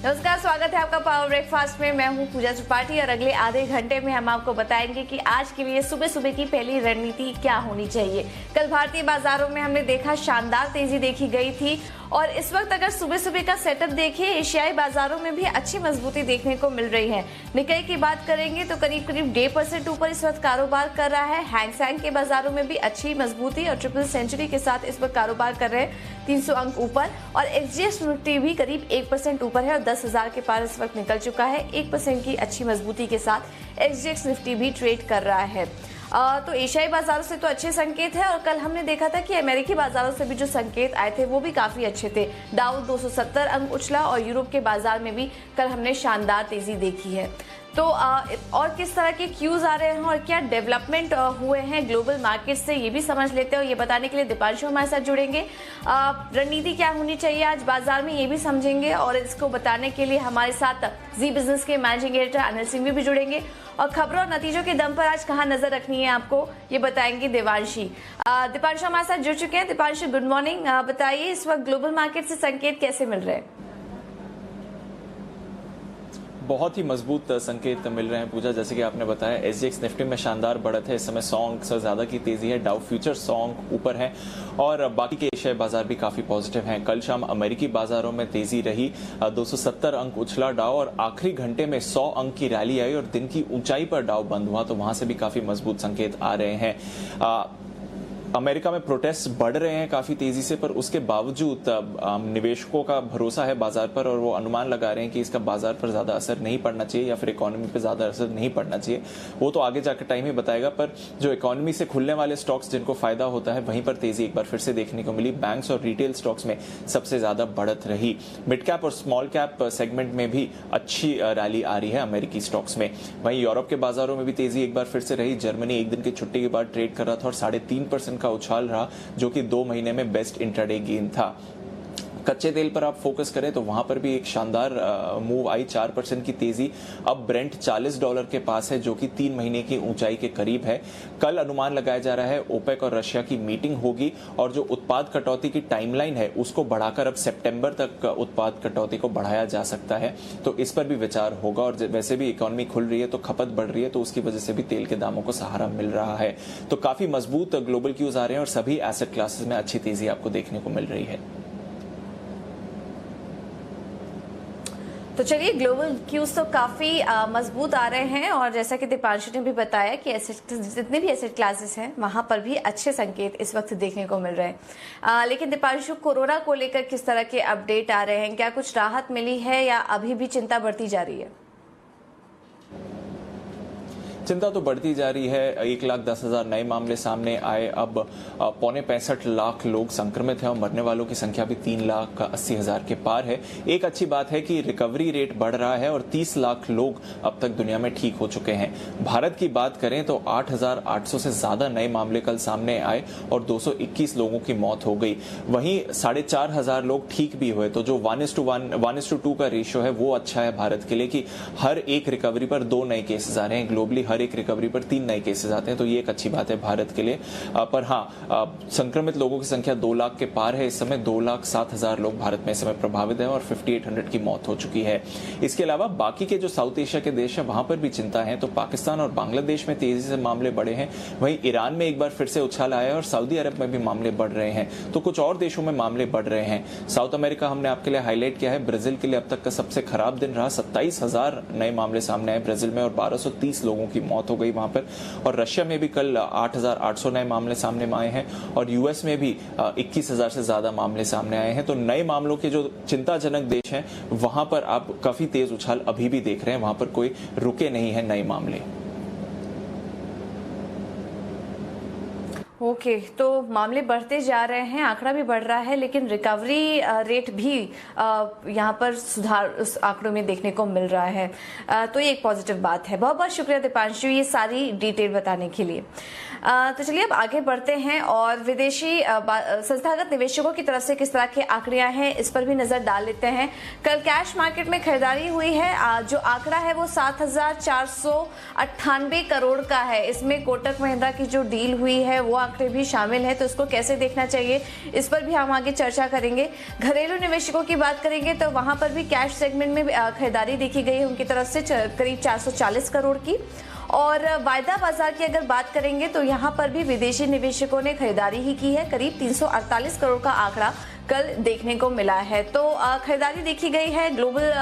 नमस्कार, स्वागत है आपका पावर ब्रेकफास्ट में। मैं हूं पूजा त्रिपाठी और अगले आधे घंटे में हम आपको बताएंगे कि आज के लिए सुबह सुबह की पहली रणनीति क्या होनी चाहिए। कल भारतीय बाजारों में हमने देखा शानदार तेजी देखी गई थी और इस वक्त अगर सुबह सुबह का सेटअप देखें, एशियाई बाजारों में भी अच्छी मजबूती देखने को मिल रही है। निकाई की बात करेंगे तो करीब 1.5% ऊपर इस वक्त कारोबार कर रहा है। हैंग सेंग के बाजारों में भी अच्छी मजबूती और ट्रिपल सेंचुरी के साथ इस वक्त कारोबार कर रहे हैं, 300 अंक ऊपर। और एसजीएक्स निफ्टी भी करीब 1% ऊपर है और 10,000 के पार इस वक्त निकल चुका है। 1% की अच्छी मजबूती के साथ एसजीएक्स निफ्टी भी ट्रेड कर रहा है। तो एशियाई बाजारों से तो अच्छे संकेत है और कल हमने देखा था कि अमेरिकी बाजारों से भी जो संकेत आए थे वो भी काफी अच्छे थे। डाउ 270 अंक उछला और यूरोप के बाजार में भी कल हमने शानदार तेजी देखी है। तो और किस तरह के क्यूज आ रहे हैं और क्या डेवलपमेंट हुए हैं ग्लोबल मार्केट से, ये भी समझ लेते हैं। और ये बताने के लिए दीपांशु हमारे साथ जुड़ेंगे। रणनीति क्या होनी चाहिए आज बाजार में, ये भी समझेंगे। और इसको बताने के लिए हमारे साथ जी बिजनेस के मैनेजिंग एडिटर अनिल सिंह भी जुड़ेंगे। और खबरों और नतीजों के दम पर आज कहाँ नजर रखनी है आपको, ये बताएंगे देवांशी। दीपांशु हमारे साथ जुड़ चुके हैं। Deepanshu, good morning. बताइए इस वक्त ग्लोबल मार्केट से संकेत कैसे मिल रहे हैं? बहुत ही मजबूत संकेत मिल रहे हैं पूजा। जैसे कि आपने बताया, एसजीएक्स निफ्टी में शानदार बढ़त है। इस समय 100 अंक से ज्यादा की तेजी है। डाउ फ्यूचर 100 अंक ऊपर है और बाकी के एशियाई बाजार भी काफी पॉजिटिव हैं। कल शाम अमेरिकी बाजारों में तेजी रही, 270 अंक उछला डाउ और आखिरी घंटे में 100 अंक की रैली आई और दिन की ऊंचाई पर डाउ बंद हुआ, तो वहां से भी काफी मजबूत संकेत आ रहे हैं। अमेरिका में प्रोटेस्ट बढ़ रहे हैं काफी तेजी से, पर उसके बावजूद निवेशकों का भरोसा है बाजार पर और वो अनुमान लगा रहे हैं कि इसका बाजार पर ज्यादा असर नहीं पड़ना चाहिए या फिर इकोनॉमी पर ज्यादा असर नहीं पड़ना चाहिए। वो तो आगे जाकर टाइम ही बताएगा, पर जो इकोनॉमी से खुलने वाले स्टॉक्स जिनको फायदा होता है वहीं पर तेजी एक बार फिर से देखने को मिली। बैंक्स और रिटेल स्टॉक्स में सबसे ज्यादा बढ़त रही। मिड कैप और स्मॉल कैप सेगमेंट में भी अच्छी रैली आ रही है अमेरिकी स्टॉक्स में। वहीं यूरोप के बाजारों में भी तेजी एक बार फिर से रही। जर्मनी एक दिन की छुट्टी के बाद ट्रेड कर रहा था और 3.5% का उछाल रहा, जो कि 2 महीने में बेस्ट इंट्राडे गेन था। कच्चे तेल पर आप फोकस करें तो वहां पर भी एक शानदार मूव आई, 4% की तेजी। अब ब्रेंट $40 के पास है, जो कि 3 महीने की ऊंचाई के करीब है। कल अनुमान लगाया जा रहा है ओपेक और रशिया की मीटिंग होगी और जो उत्पाद कटौती की टाइमलाइन है उसको बढ़ाकर अब सितंबर तक उत्पाद कटौती को बढ़ाया जा सकता है, तो इस पर भी विचार होगा। और वैसे भी इकोनॉमी खुल रही है तो खपत बढ़ रही है, तो उसकी वजह से भी तेल के दामों को सहारा मिल रहा है। तो काफी मजबूत ग्लोबल क्यूज आ रहे हैं और सभी एसेट क्लासेस में अच्छी तेजी आपको देखने को मिल रही है। तो चलिए, ग्लोबल क्यूज तो काफी मजबूत आ रहे हैं और जैसा कि दीपांशु ने भी बताया कि जितने भी एसेट क्लासेस हैं वहां पर भी अच्छे संकेत इस वक्त देखने को मिल रहे हैं। लेकिन दीपांशु, कोरोना को लेकर किस तरह के अपडेट आ रहे हैं? क्या कुछ राहत मिली है या अभी भी चिंता बढ़ती जा रही है? चिंता तो बढ़ती जा रही है। 1,10,000 नए मामले सामने आए। अब 65.25 लोग संक्रमित हैं और मरने वालों की संख्या भी 3,80,000 के पार है। एक अच्छी बात है कि रिकवरी रेट बढ़ रहा है और 30 लाख लोग अब तक दुनिया में ठीक हो चुके हैं। भारत की बात करें तो 8,800 से ज्यादा नए मामले कल सामने आए और 221 लोगों की मौत हो गई। वहीं 4,500 लोग ठीक भी हुए। तो जो 1:2 का रेशियो है वो अच्छा है भारत के लिए कि हर एक रिकवरी पर 2 नए केसेस आ रहे हैं। ग्लोबली हर एक रिकवरी पर 3 नए केसेस आते हैं, तो ये एक अच्छी बात है भारत के लिए। पर हाँ, संक्रमित लोगों की संख्या 2 लाख के पार है। इस समय 2,07,000 लोग भारत में इस समय प्रभावित हैं और 5,800 की मौत हो चुकी है। इसके अलावा बाकी के जो साउथ एशिया के देश है वहां पर भी चिंता है। तो पाकिस्तान और बांग्लादेश में तेजी से मामले बढ़े हैं। वहीं ईरान में एक बार फिर से उछाल आया है और सऊदी अरब में भी मामले बढ़ रहे हैं। तो कुछ और देशों में मामले बढ़ रहे हैं। साउथ अमेरिका हमने आपके लिए हाईलाइट किया है। ब्राजील के लिए अब तक का सबसे खराब दिन रहा। 27,000 नए मामले सामने आए ब्राजील में और 1,230 लोगों की मौत हो गई वहां पर। और रशिया में भी कल 8,800 नए मामले सामने आए हैं और यूएस में भी 21,000 से ज्यादा मामले सामने आए हैं। तो नए मामलों के जो चिंताजनक देश हैं वहां पर आप काफी तेज उछाल अभी भी देख रहे हैं। वहां पर कोई रुके नहीं है नए मामले। ओके, तो मामले बढ़ते जा रहे हैं, आंकड़ा भी बढ़ रहा है, लेकिन रिकवरी रेट भी यहाँ पर सुधार उस आंकड़ों में देखने को मिल रहा है। तो ये एक पॉजिटिव बात है। बहुत बहुत शुक्रिया दीपांशु ये सारी डिटेल बताने के लिए। तो चलिए अब आगे बढ़ते हैं और विदेशी संस्थागत निवेशकों की तरफ से किस तरह के आंकड़ियां हैं इस पर भी नजर डाल लेते हैं। कल कैश मार्केट में खरीदारी हुई है, जो आंकड़ा है वो 7,498 करोड़ का है। इसमें कोटक महिंद्रा की जो डील हुई है वो आंकड़े भी शामिल है, तो इसको कैसे देखना चाहिए इस पर भी हम आगे चर्चा करेंगे। घरेलू निवेशकों की बात करेंगे तो वहां पर भी कैश सेगमेंट में खरीदारी देखी गई है उनकी तरफ से करीब 440 करोड़ की। और वायदा बाजार की अगर बात करेंगे तो यहाँ पर भी विदेशी निवेशकों ने खरीदारी ही की है, करीब 348 करोड़ का आंकड़ा कल देखने को मिला है। तो खरीदारी देखी गई है। ग्लोबल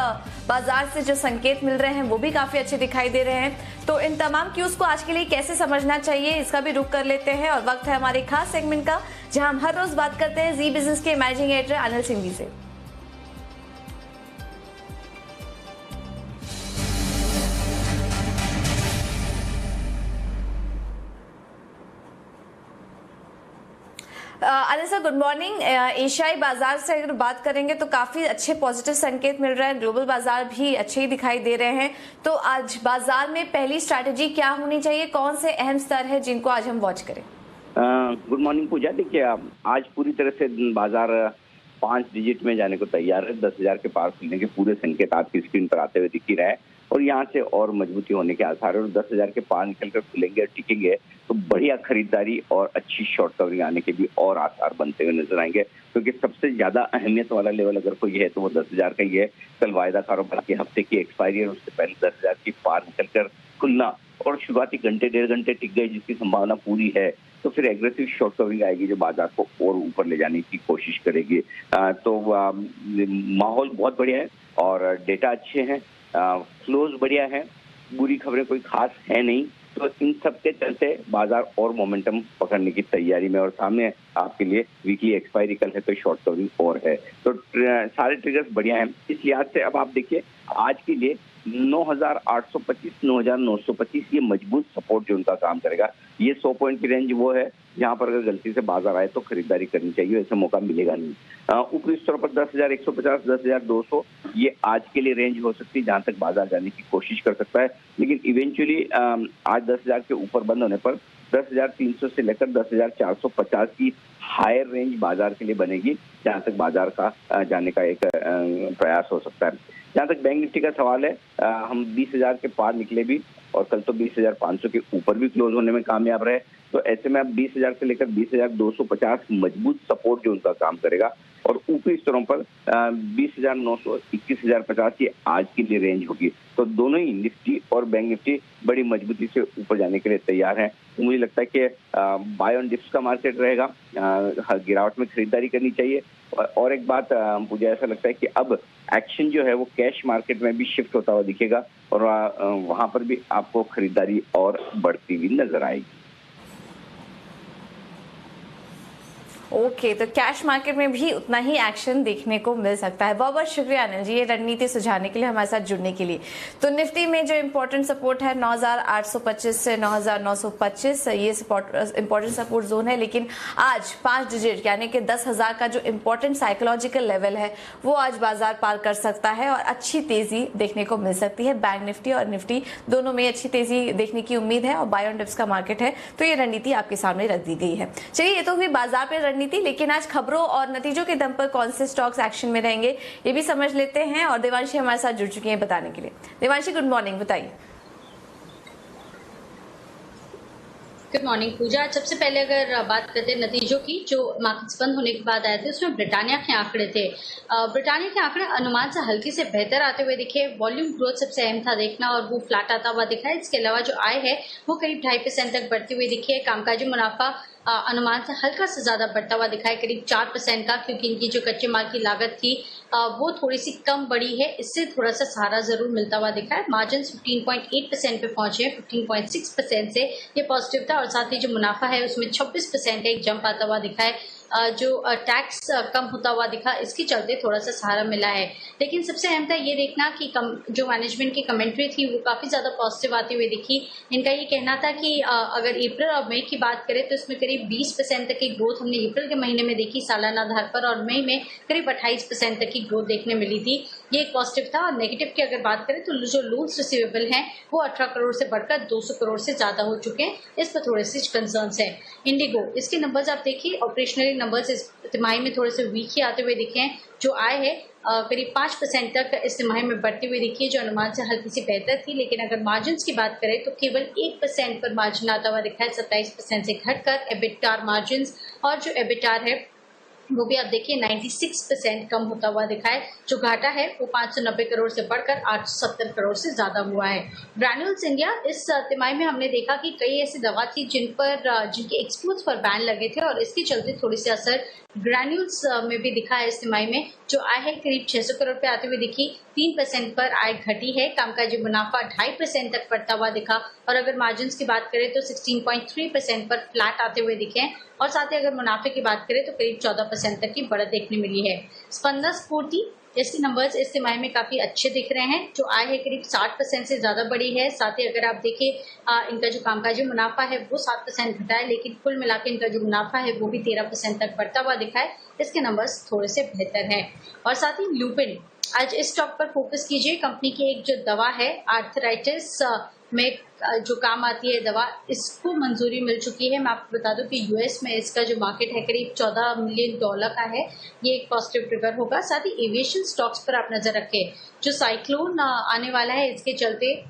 बाजार से जो संकेत मिल रहे हैं वो भी काफी अच्छे दिखाई दे रहे हैं। तो इन तमाम क्यूज को आज के लिए कैसे समझना चाहिए इसका भी रुख कर लेते हैं और वक्त है हमारे खास सेगमेंट का, जहां हम हर रोज बात करते हैं जी बिजनेस के मैनेजिंग एडिटर अनिल सिंघवी से। Anil sir good morning. एशियाई बाजार से अगर बात करेंगे तो काफी अच्छे पॉजिटिव संकेत मिल रहे हैं, ग्लोबल बाजार भी अच्छे ही दिखाई दे रहे हैं। तो आज बाजार में पहली स्ट्रैटेजी क्या होनी चाहिए, कौन से अहम स्तर है जिनको आज हम वॉच करें? गुड मॉर्निंग पूजा। देखिए आज पूरी तरह से बाजार 5 डिजिट में जाने को तैयार है। 10,000 के पार खुलने के पूरे संकेत आपकी स्क्रीन पर आते हुए दिख ही रहे हैं और यहाँ से और मजबूती होने के आसार है और 10,000 के पार निकलकर खुलेंगे और टिकेंगे तो बढ़िया खरीदारी और अच्छी शॉर्ट कवरिंग आने के भी और आसार बनते हुए नजर आएंगे, क्योंकि सबसे ज्यादा अहमियत वाला लेवल अगर कोई है तो वो 10,000 का ही है। कल वायदा कारोबार के हफ्ते की एक्सपायरी है, उससे पहले 10,000 की पार निकलकर खुलना और शुरुआती घंटे 1.5 घंटे टिक गए जिसकी संभावना पूरी है, तो फिर एग्रेसिव शॉर्ट कवरिंग आएगी जो बाजार को और ऊपर ले जाने की कोशिश करेगी। तो माहौल बहुत बढ़िया है और डेटा अच्छे हैं, फ्लोज बढ़िया है, बुरी खबरें कोई खास है नहीं, तो इन सब के चलते बाजार और मोमेंटम पकड़ने की तैयारी में और सामने आपके लिए वीकली एक्सपायरी कल है तो शॉर्ट कवरिंग और है, तो सारे ट्रिगर्स बढ़िया हैं। इस लिहाज से अब आप देखिए आज के लिए 9,825 9,925 ये मजबूत सपोर्ट जो उनका काम करेगा। ये 100 पॉइंट की रेंज वो है जहां पर अगर गलती से बाजार आए तो खरीदारी करनी चाहिए, ऐसा मौका मिलेगा नहीं। ऊपरी स्तर पर 10,150 10,200 ये आज के लिए रेंज हो सकती है जहां तक बाजार जाने की कोशिश कर सकता है, लेकिन इवेंचुअली आज 10,000 के ऊपर बंद होने पर 10,300 से लेकर 10,450 की हायर रेंज बाजार के लिए बनेगी जहां तक बाजार का जाने का एक प्रयास हो सकता है। जहां तक बैंक निफ्टी का सवाल है, हम 20,000 के पार निकले भी और कल तो 20,500 के ऊपर भी क्लोज होने में कामयाब रहे, तो ऐसे में अब 20,000 से लेकर 20,250 मजबूत सपोर्ट जो उनका काम करेगा और ऊपरी स्तरों पर 20,900 21,050 ये आज की लिए रेंज होगी। तो दोनों ही निफ्टी और बैंक निफ्टी बड़ी मजबूती से ऊपर जाने के लिए तैयार हैं। मुझे लगता है कि बाय ऑन डिप्स का मार्केट रहेगा, गिरावट में खरीदारी करनी चाहिए। और एक बात मुझे ऐसा लगता है कि अब एक्शन जो है वो कैश मार्केट में भी शिफ्ट होता हुआ दिखेगा और वहां पर भी आपको खरीदारी और बढ़ती हुई नजर आएगी। ओके, तो कैश मार्केट में भी उतना ही एक्शन देखने को मिल सकता है। बहुत बहुत शुक्रिया अनिल जी ये रणनीति सुझाने के लिए, हमारे साथ जुड़ने के लिए। तो निफ्टी में जो इम्पोर्टेंट सपोर्ट है 9,825 से 9,925 ये इम्पोर्टेंट सपोर्ट जोन है, लेकिन आज 5 डिजिट यानी कि 10,000 का जो इम्पोर्टेंट साइकोलॉजिकल लेवल है वो आज बाजार पार कर सकता है और अच्छी तेजी देखने को मिल सकती है। बैंक निफ्टी और निफ्टी दोनों में अच्छी तेजी देखने की उम्मीद है और बाय ऑन डिप्स का मार्केट है, तो ये रणनीति आपके सामने रख दी गई है। चलिए, ये तो हुई बाजार पे रणनीति, लेकिन आज खबरों और नतीजों के दम पर कौन से स्टॉक्स एक्शन में रहेंगे ये भी समझ लेते हैं और देवांशी हमारे साथ जुड़ चुकी हैं बताने के लिए। देवांशी गुड मॉर्निंग, बताइए। गुड मॉर्निंग पूजा। सबसे पहले अगर बात करते हैं नतीजों की, जो मार्केट्स बंद होने के बाद आए थे उसमें ब्रिटानिया के आंकड़े थे। ब्रिटानिया के आंकड़े अनुमान से हल्के से बेहतर आते हुए दिखे। वॉल्यूम ग्रोथ सबसे अहम था देखना और वो फ्लैट आता हुआ दिखा है। इसके अलावा जो आय है वो करीब 2.5% तक बढ़ती हुई दिखी है। कामकाजी मुनाफा अनुमान से हल्का से ज्यादा बढ़ता हुआ दिखा है, करीब 4% का, क्योंकि इनकी जो कच्चे माल की लागत थी वो थोड़ी सी कम बढ़ी है, इससे थोड़ा सा सहारा जरूर मिलता हुआ दिखा है। मार्जिन 15.8% पे पहुंचे हैं, 15.6% से ये पॉजिटिव था और साथ ही जो मुनाफा है उसमें 26% एक जंप आता हुआ दिखा है। जो टैक्स कम होता हुआ दिखा, इसके चलते थोड़ा सा सहारा मिला है। लेकिन सबसे अहम था ये देखना कि जो मैनेजमेंट की कमेंट्री थी वो काफी ज्यादा पॉजिटिव आती हुई दिखी। इनका ये कहना था कि अगर अप्रैल और मई की बात करें तो इसमें करीब 20% तक की ग्रोथ हमने अप्रैल के महीने में देखी सालाना आधार पर और मई में करीब 28% तक की ग्रोथ देखने मिली थी। ये एक पॉजिटिव था। और नेगेटिव की अगर बात करें तो जो लोन्स रिसीवेबल हैं वो 18 करोड़ से बढ़कर 200 करोड़ से ज़्यादा हो चुके हैं। इस पर थोड़े से कंसर्न्स हैं। इंडिगो, इसके नंबर्स आप देखिए, ऑपरेशनली नंबर्स इस तिमाही में थोड़े से वीक ही आते हुए दिखे हैं। जो आय है करीब 5% तक इस तिमाही में बढ़ती हुई दिखी है, जो अनुमान से हल्की सी बेहतर थी। लेकिन अगर मार्जिन की बात करें तो केवल 1% पर मार्जिन आता हुआ दिखा है, 27% से घटकर। एबिटार मार्जिन और जो एबिटार है वो भी आप देखिए 96% कम होता हुआ दिखा है। जो घाटा है वो 590 करोड़ से बढ़कर 870 करोड़ से ज्यादा हुआ है। ग्रैन्यूल्स इंडिया, इस तिमाही में हमने देखा कि कई ऐसी दवा थी जिनके एक्सपोर्ट्स पर बैन लगे थे और इसके चलते थोड़ी सी असर ग्रैन्यूल्स में भी दिखा है। इस तिमाही में जो आय है करीब 600 करोड़ पे आते हुए दिखी, 3% पर आय घटी है। कामकाजी मुनाफा 2.5% तक बढ़ता हुआ दिखा। और अगर मार्जिन की बात करें तो 16.3% पर फ्लैट आते हुए दिखे हैं। और साथ ही अगर मुनाफे की बात करें तो करीब 14% तक की बढ़त देखने मिली है। स्पंदन स्फूर्ति, इसके नंबर्स इस तिमाही में काफी अच्छे दिख रहे हैं। जो आय है करीब 60% से ज्यादा बढ़ी है। साथ ही अगर आप देखिए इनका जो कामकाजी मुनाफा है वो 7% घटा है, लेकिन कुल मिला के इनका जो मुनाफा है वो भी 13% तक बढ़ता हुआ दिखा है। इसके नंबर्स थोड़े से बेहतर हैं। और साथ ही लुपिन, आज इस स्टॉक पर फोकस कीजिए। कंपनी की एक जो दवा है आर्थराइटिस में जो काम आती है दवा, इसको मंजूरी मिल चुकी है। मैं आपको बता दूं कि यूएस में इसका जो मार्केट है करीब $14 मिलियन का है। ये एक पॉजिटिव ट्रिगर होगा। साथ ही एविएशन स्टॉक्स पर आप नजर रखें। जो साइक्लोन आने वाला है इसके चलते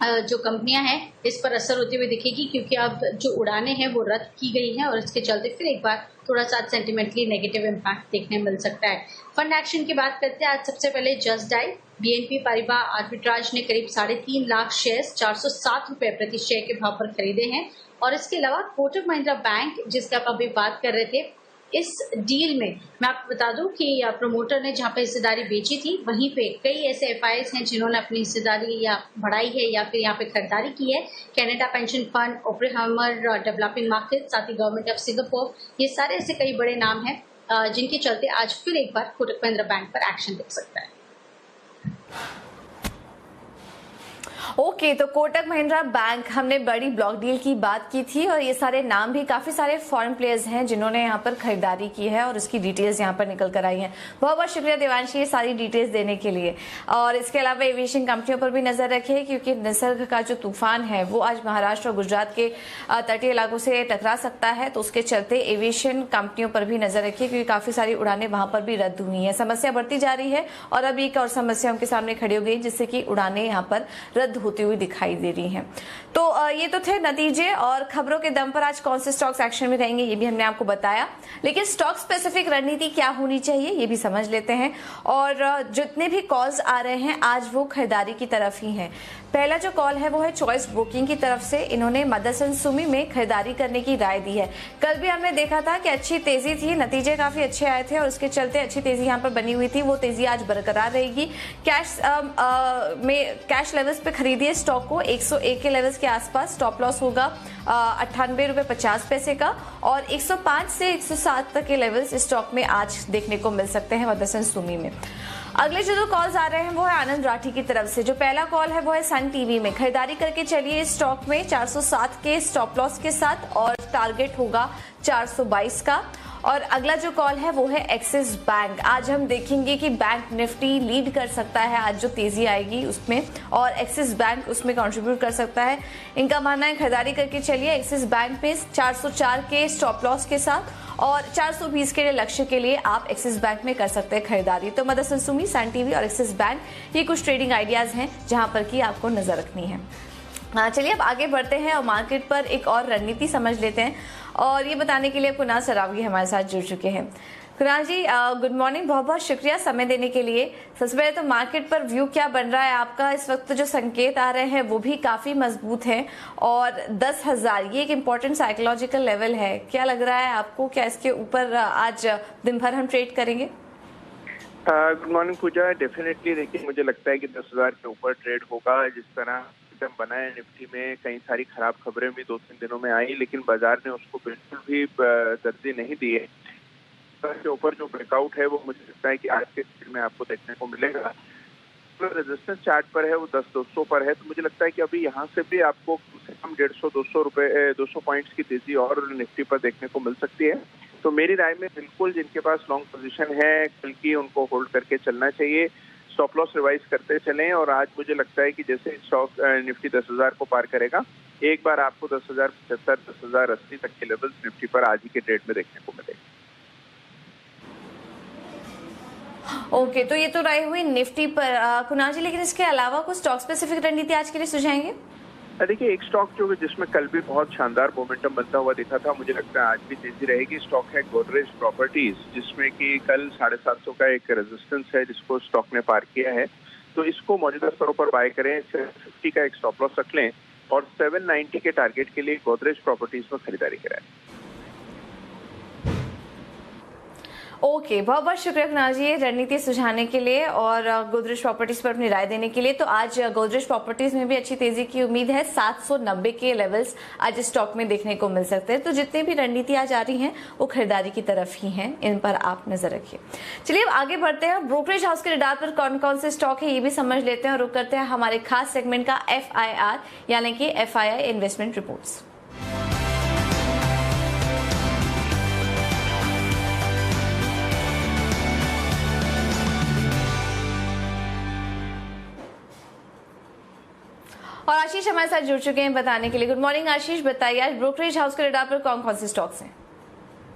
जो कंपनियां हैं इस पर असर होती हुई दिखेगी, क्योंकि अब जो उड़ानें हैं वो रद्द की गई हैं और इसके चलते फिर एक बार थोड़ा सा सेंटिमेंटली नेगेटिव इम्पैक्ट देखने मिल सकता है। फंड एक्शन की बात करते हैं। आज सबसे पहले just dial BNP Paribas arbitrage ने करीब 3.5 लाख शेयर्स 407 रुपए प्रति शेयर के भाव पर खरीदे हैं। और इसके अलावा कोटक महिंद्रा बैंक, जिसका आप अभी बात कर रहे थे, इस डील में मैं आपको बता दूं कि प्रमोटर ने जहां पे हिस्सेदारी बेची थी वहीं पे कई ऐसे एफआईआईज हैं जिन्होंने अपनी हिस्सेदारी या बढ़ाई है या फिर यहाँ पे खरीदारी की है। Canada pension fund, Oppenheimer developing market, साथ ही गवर्नमेंट ऑफ सिंगापुर, ये सारे ऐसे कई बड़े नाम हैं जिनके चलते आज फिर एक बार कोटक महिंद्रा बैंक पर एक्शन दिख सकता है। ओके, तो कोटक महिंद्रा बैंक, हमने बड़ी ब्लॉक डील की बात की थी और ये सारे नाम भी काफी सारे फॉरेन प्लेयर्स हैं जिन्होंने यहाँ पर खरीदारी की है और उसकी डिटेल्स यहाँ पर निकल कर आई हैं। बहुत बहुत शुक्रिया देवांशी ये सारी डिटेल्स देने के लिए। और इसके अलावा एविएशन कंपनियों पर भी नजर रखिए, क्योंकि निसर्ग का जो तूफान है वो आज महाराष्ट्र और गुजरात के तटीय इलाकों से टकरा सकता है, तो उसके चलते एविएशन कंपनियों पर भी नजर रखिए, क्योंकि काफी सारी उड़ानें वहां पर भी रद्द हुई है। समस्या बढ़ती जा रही है और अब एक और समस्या उनके सामने खड़ी हो गई, जिससे कि उड़ानें यहाँ पर रद्द होती हुई दिखाई दे रही हैं। तो ये तो थे नतीजे और खबरों के दम पर आज कौन से स्टॉक्स एक्शन में रहेंगे ये भी हमने आपको बताया, लेकिन स्टॉक स्पेसिफिक रणनीति क्या होनी चाहिए ये भी समझ लेते हैं। और जितने भी कॉल्स आ रहे हैं आज वो खरीदारी की तरफ ही हैं। पहला जो कॉल है वो है चॉइस ब्रोकिंग की तरफ से, इन्होंने मदरसन सुमी में खरीदारी करने की राय दी है। कल भी हमने देखा था कि अच्छी तेजी थी, नतीजे काफी अच्छे आए थे और उसके चलते अच्छी तेजी यहाँ पर बनी हुई थी, वो तेजी आज बरकरार रहेगी। कैश लेवल्स पे खरीदिए स्टॉक को, 101 के लेवल्स के आसपास स्टॉप लॉस होगा 98 रुपए 50 पैसे का, और 105 से 107 तक के लेवल्स स्टॉक में आज देखने को मिल सकते हैं मदरसन सुमी में। अगले जो दो कॉल्स आ रहे हैं वो है आनंद राठी की तरफ से। जो पहला कॉल है वो है सन टीवी में, खरीदारी करके चलिए इस स्टॉक में 407 के स्टॉप लॉस के साथ और टारगेट होगा 422 का। और अगला जो कॉल है वो है एक्सिस बैंक। आज हम देखेंगे कि बैंक निफ्टी लीड कर सकता है आज जो तेजी आएगी उसमें, और एक्सिस बैंक उसमें कंट्रीब्यूट कर सकता है। इनका मानना है खरीदारी करके चलिए एक्सिस बैंक पे 404 के स्टॉप लॉस के साथ और 420 के लक्ष्य के लिए आप एक्सिस बैंक में कर सकते हैं खरीदारी। तो मदरसन सुमी, सन टीवी और एक्सिस बैंक, ये कुछ ट्रेडिंग आइडियाज हैं जहां पर कि आपको नजर रखनी है। चलिए अब आगे बढ़ते हैं और मार्केट पर एक और रणनीति समझ लेते हैं, और ये बताने के लिए कुणाल सरावगी हमारे साथ जुड़ चुके हैं। कुणाल जी गुड मॉर्निंग, बहुत बहुत शुक्रिया समय देने के लिए। सबसे पहले तो मार्केट पर व्यू क्या बन रहा है आपका? इस वक्त जो संकेत आ रहे हैं वो भी काफी मजबूत हैं और 10,000 ये एक इम्पोर्टेंट साइकोलॉजिकल लेवल है। क्या लग रहा है आपको, क्या इसके ऊपर आज दिन भर हम ट्रेड करेंगे? गुड मॉर्निंग पूजा। डेफिनेटली देखिए, मुझे लगता है कि 10,000 के ऊपर ट्रेड होगा। जिस तरह बना है निफ्टी में, कई सारी खराब खबरें भी 2-3 दिनों में आई, लेकिन बाजार ने उसको बिल्कुल भी तरजीह नहीं दी है। के ऊपर जो ब्रेकआउट है वो मुझे लगता है कि आज के दिन में आपको देखने को मिलेगा। रेजिस्टेंस चार्ट पर है वो 10,200 पर है, तो मुझे लगता है कि अभी यहाँ से भी आपको कम से कम 150-200 पॉइंट्स की तेजी और निफ्टी पर देखने को मिल सकती है। तो मेरी राय में बिल्कुल जिनके पास लॉन्ग पोजीशन है कल की, उनको होल्ड करके चलना चाहिए। स्टॉप लॉस रिवाइज करते चलें। और आज मुझे लगता है कि जैसे स्टॉक निफ्टी 10,000 को पार करेगा, एक बार आपको 10,075, 10,080 तक के लेवल्स निफ्टी पर आज ही के ट्रेड में देखने को मिलेगा। ओके, तो ये तो राय हुई निफ्टी पर कुणाल जी, लेकिन इसके अलावा कुछ स्टॉक स्पेसिफिक रणनीति आज के लिए सुझाएंगे? देखिए, एक स्टॉक जो जिसमें कल भी बहुत शानदार मोमेंटम बनता हुआ दिखा था, मुझे लगता है आज भी तेजी रहेगी। स्टॉक है गोदरेज प्रॉपर्टीज, जिसमें कि कल 750 का एक रेजिस्टेंस है जिसको स्टॉक ने पार किया है। तो इसको मौजूदा स्तरों पर बाय करें, 750 का एक स्टॉप लॉस रख लें और 790 के टारगेट के लिए गोदरेज प्रॉपर्टीज में खरीदारी कराएं। ओके, बहुत बहुत शुक्रिया कुणाल जी रणनीति सुझाने के लिए और गोदरेज प्रॉपर्टीज पर अपनी राय देने के लिए। तो आज गोदरेज प्रॉपर्टीज में भी अच्छी तेजी की उम्मीद है। 790 के लेवल्स आज स्टॉक में देखने को मिल सकते हैं। तो जितने भी रणनीति आज आ रही हैं वो खरीदारी की तरफ ही हैं, इन पर आप नजर रखिए। चलिए अब आगे बढ़ते हैं। ब्रोकरेज हाउस के रडार पर कौन कौन से स्टॉक है ये भी समझ लेते हैं और रुक करते हैं हमारे खास सेगमेंट का FIR यानी कि FII इन्वेस्टमेंट रिपोर्ट्स। और आशीष हमारे साथ जुड़ चुके हैं बताने के लिए। गुड मॉर्निंग आशीष, बताइए आज ब्रोकरेज हाउस के रडार पर कौन कौन से स्टॉक्स हैं?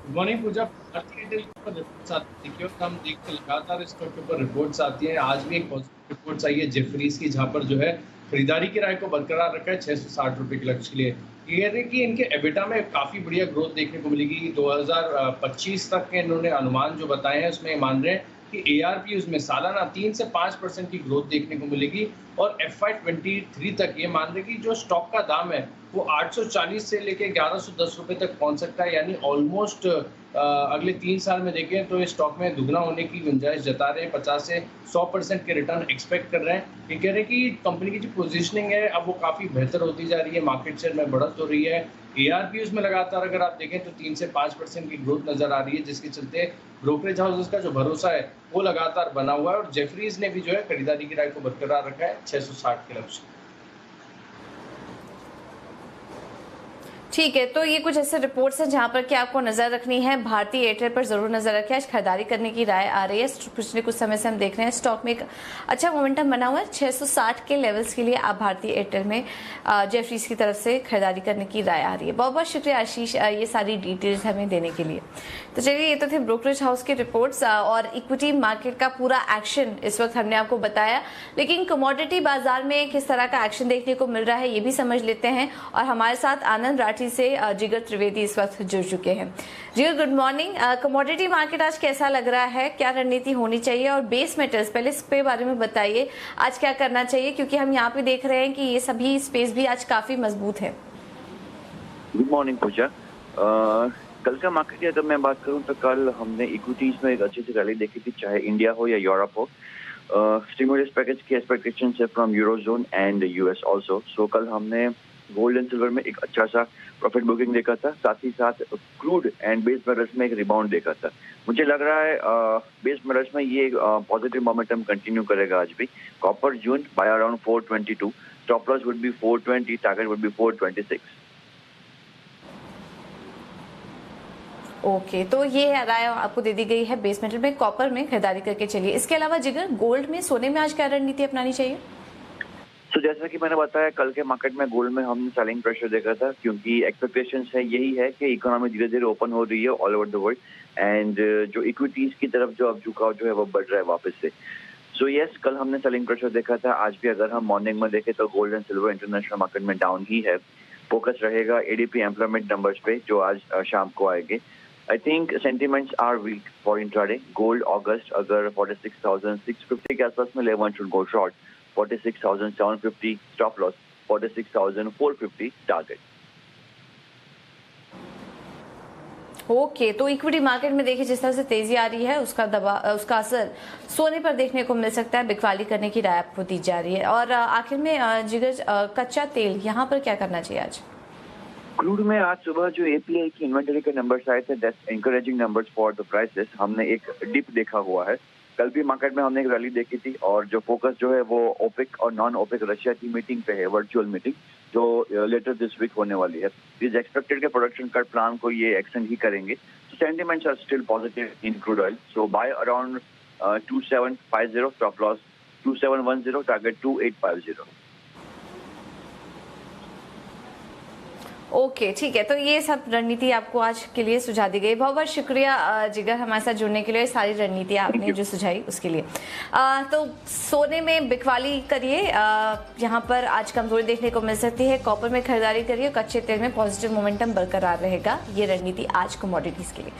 गुड मॉर्निंग पूजा। रिपोर्ट्स आती है, हम देखते लगातार स्टॉक के ऊपर रिपोर्ट्स आती हैं। आज भी एक पॉजिटिव रिपोर्ट्स आई है जेफरीज की, जहां पर जो है खरीदारी की राय को बरकरार रखा है 660 रुपए के लक्ष्य के लिए। ये है कि इनके एबिटा में काफी बढ़िया ग्रोथ देखने को मिलेगी। 2025 तक के इन्होंने अनुमान जो बताए हैं उसमें मान रहे हैं कि ARP उसमें सालाना 3 से 5% की ग्रोथ देखने को मिलेगी। और FY23 तक ये मान रहे कि जो स्टॉक का दाम है वो 840 से लेके 1110 रुपए तक पहुंच सकता है। यानी ऑलमोस्ट अगले 3 साल में देखें तो इस स्टॉक में दुगना होने की गुंजाइश जता रहे हैं। 50 से 100% के रिटर्न एक्सपेक्ट कर रहे हैं। ये कह रहे हैं कि कंपनी की जो पोजीशनिंग है अब वो काफ़ी बेहतर होती जा रही है, मार्केट शेयर में बढ़त हो रही है। ARP उसमें लगातार अगर आप देखें तो 3 से 5% की ग्रोथ नजर आ रही है, जिसके चलते ब्रोकरेज हाउसेस का जो भरोसा है वो लगातार बना हुआ है। और जेफरीज ने भी जो है खरीदारी की राय को बरकरार रखा है 660 के लक्ष्य। ठीक है, तो ये कुछ ऐसे रिपोर्ट्स हैं जहां पर कि आपको नजर रखनी है। भारतीय एयरटेल पर जरूर नजर रखें, आज खरीदारी करने की राय आ रही है। पिछले कुछ समय से हम देख रहे हैं स्टॉक में एक अच्छा मोमेंटम बना हुआ है। 660 के लेवल्स के लिए आप भारतीय एयरटेल में जेफरीज की तरफ से खरीदारी करने की राय आ रही है। बहुत बहुत शुक्रिया आशीष ये सारी डिटेल्स हमें देने के लिए। तो चलिए, ये तो थे ब्रोकरेज हाउस के रिपोर्ट्स और इक्विटी मार्केट का पूरा एक्शन इस वक्त हमने आपको बताया। लेकिन कमोडिटी बाजार में किस तरह का एक्शन देखने को मिल रहा है ये भी समझ लेते हैं। और हमारे साथ आनंद राठी से जिगर त्रिवेदी इस वक्त जुड़ चुके हैं। जिगर गुड मॉर्निंग। कमोडिटी मार्केट आज कैसा लग रहा है, क्या रणनीति होनी चाहिए? और बेस मेटल्स पहले इसके बारे में बताइए, आज क्या करना चाहिए, क्योंकि हम यहाँ पे देख रहे हैं कि ये सभी स्पेस भी आज काफी मजबूत है। गुड मॉर्निंग पूजा। कल का मार्केट की अगर मैं बात करूं तो कल हमने इक्विटीज में एक अच्छी सी रैली देखी थी, चाहे इंडिया हो या यूरोप हो। स्टिमुलस पैकेज की एक्सपेक्टेशन है from eurozone and US also. So कल हमने गोल्ड एंड सिल्वर में एक अच्छा सा प्रॉफिट बुकिंग देखा था, साथ ही साथ क्रूड एंड बेस मेटल्स में एक रिबाउंड देखा था। मुझे लग रहा है बेस मेटल्स में ये पॉजिटिव मोमेंटम कंटिन्यू करेगा आज भी। Copper June by around 422, stop loss would be 420, target would be 426। Okay, तो ये राय आपको दे दी गई है बेस मेटल में, कॉपर में खरीदारी करके चलिए। इसके अलावा जिगर गोल्ड में, सोने में आज क्या रणनीति अपनानी चाहिए? तो जैसा कि मैंने बताया, कल के मार्केट में गोल्ड में हमने सेलिंग प्रेशर देखा था, क्योंकि एक्सपेक्टेशंस है यही है कि इकोनॉमी धीरे धीरे ओपन हो रही है all over the world and जो इक्विटीज की तरफ जो अब झुकाव जो है वो बढ़ रहा है वापस से। सो यस, कल हमने सेलिंग प्रेशर देखा था। आज भी अगर हम मॉर्निंग में देखें तो gold and silver international market में डाउन ही है। फोकस रहेगा ADP एम्प्लॉयमेंट नंबर्स पे जो आज शाम को आएंगे। I think sentiments are weak for intraday. Gold अगस्त अगर 46,650 के आसपास में ले, one should go short. 46,750 stop loss, 46,450 target. Okay, तो इक्विटी मार्केट में देखिए जिस तरह से तेजी आ रही है उसका उसका असर सोने पर देखने को मिल सकता है। बिकवाली करने की राय आपको दी जा रही है। और आखिर में जिगर कच्चा तेल यहाँ पर क्या करना चाहिए आज? क्रूड में आज सुबह जो API की इन्वेंटरी के नंबर्स आए थे, that's encouraging numbers for the prices. हमने एक डिप देखा हुआ है। कल भी मार्केट में हमने एक रैली देखी थी और जो फोकस जो है वो ओपेक और नॉन ओपेक रशिया की मीटिंग पे है, वर्चुअल मीटिंग जो लेटर दिस वीक होने वाली है। इज एक्सपेक्टेड के प्रोडक्शन कट प्लान को ये एक्सटेंड ही करेंगे। So sentiments are still positive in crude oil. So buy around 2750, stop loss 2710, target 2850। Okay, ठीक है। तो ये सब रणनीति आपको आज के लिए सुझा दी गई। बहुत बहुत शुक्रिया जिगर हमारे साथ जुड़ने के लिए, सारी रणनीति आपने जो सुझाई उसके लिए। तो सोने में बिकवाली करिए, यहाँ पर आज कमजोरी देखने को मिल सकती है। कॉपर में खरीदारी करिए, कच्चे तेल में पॉजिटिव मोमेंटम बरकरार रहेगा। ये रणनीति आज कमोडिटीज के लिए।